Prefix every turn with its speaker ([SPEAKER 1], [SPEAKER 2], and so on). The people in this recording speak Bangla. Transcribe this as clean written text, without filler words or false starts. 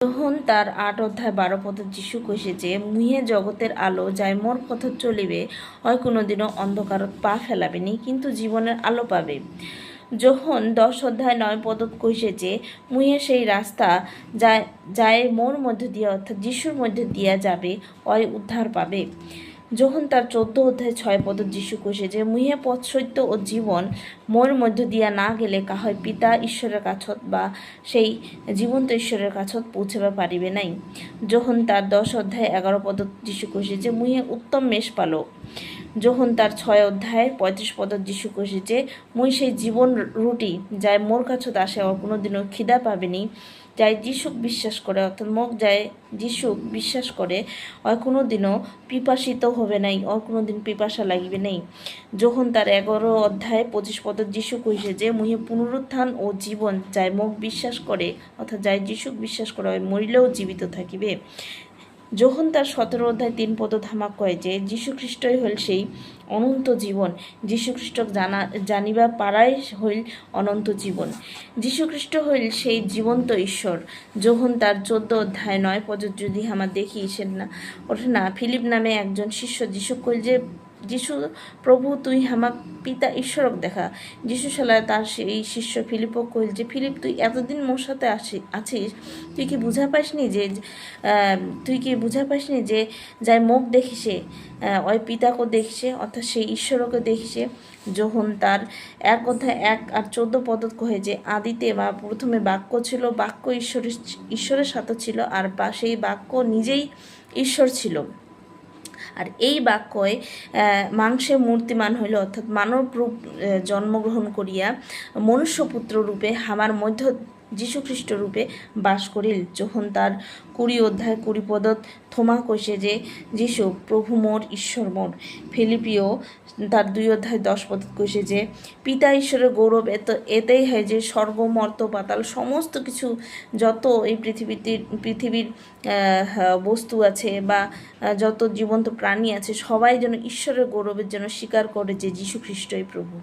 [SPEAKER 1] তখন তার 8 অধ্যায় 12 পদ যীশু কইছে যে মুহে জগতের আলো যাই মোর পথ চলিবে হয় কোনোদিনও অন্ধকারত পা ফেলাবেনি কিন্তু জীবনের আলো পাবে। যখন 10 অধ্যায় 9 পদত কইছে যে মুহে সেই রাস্তা যায় মোর মধ্য দিয়া অর্থাৎ যিশুর মধ্য দিয়া যাবে ওই উদ্ধার পাবে। যখন তার 14 অধ্যায় 6 পদত যিশু কইছে যে মুহে পথ সত্য ও জীবন মোর মধ্য দিয়া না গেলে কাহয় পিতা ঈশ্বরের কাছত বা সেই জীবন্ত ঈশ্বরের কাছত পৌঁছাবে পারিবে নাই। যখন তার 10 অধ্যায় 11 পদত যিশু কইছে যে মুহে উত্তম মেষপালক। যখন তার 6 অধ্যায় 35 পদত যিশু কইছে যে মুই সেই জীবন রুটি যাই মোর কাছত আসে আর কোনোদিনও খিদা পাবেনি, যাই যিশুক বিশ্বাস করে অর্থাৎ মোক যাই যিশুক বিশ্বাস করে আর কোনোদিনও পিপাসিত হবে নাই, আর কোনোদিন পিপাসা লাগিবে নাই। যখন তার 11 অধ্যায় 25 পদত যিশু কইছে যে মুহে পুনরুত্থান ও জীবন যাই মোক বিশ্বাস করে অর্থাৎ যাই যিশুক বিশ্বাস করে মরিলেও জীবিত থাকিবে। যখন তার 17 অধ্যায় 3 পদ ধামাক কয় যে যীশু খ্রিস্টই হইল সেই অনন্ত জীবন, যীশু খ্রিস্টক জানিবা পারাই হইল অনন্ত জীবন, যীশু খ্রিস্ট হইল সেই জীবন্ত ঈশ্বর। যখন তার 14 অধ্যায় 9 পদ যদি আমরা দেখি সে না ওঠে না ফিলিপ নামে একজন শিষ্য যীশু কইল যে যিশু প্রভু তুই হামাক পিতা ঈশ্বরক দেখা। যিশু সালা তার সেই শিষ্য ফিলিপক কইল যে ফিলিপ তুই এতদিন মোর সাথে আছিস, তুই কি বুঝা পাসনি যে যাই মুখ দেখিছে ওই পিতাকে দেখিছে অর্থাৎ সেই ঈশ্বরকে দেখিছে। যখন তার 1 অধ্যায় 1 আর 14 পদত কহে যে আদিতে বা প্রথমে বাক্য ছিল, বাক্য ঈশ্বরের সাথে ছিল আর সেই বাক্য নিজেই ঈশ্বর ছিল, আর এই বাক্যই মাংসে মূর্তিমান হইল অর্থাৎ মানব রূপ জন্মগ্রহণ করিয়া মনুষ্যপুত্র রূপে হামার মধ্য যীশুখ্রিস্ট রূপে বাস করিল। যখন তার 20 অধ্যায় 20 পদত থোমা কইছে যে যিশু প্রভু মোর ঈশ্বর মোর। ফিলিপিও তার 2 অধ্যায় 10 পদত কইছে যে পিতা ঈশ্বরের গৌরব এতেই হয় যে স্বর্গ মর্ত পাতাল সমস্ত কিছু যত এই পৃথিবীর বস্তু আছে বা যত জীবন্ত প্রাণী আছে সবাই যেন ঈশ্বরের গৌরবের জন্য স্বীকার করে যে যীশু খ্রিস্টই প্রভু।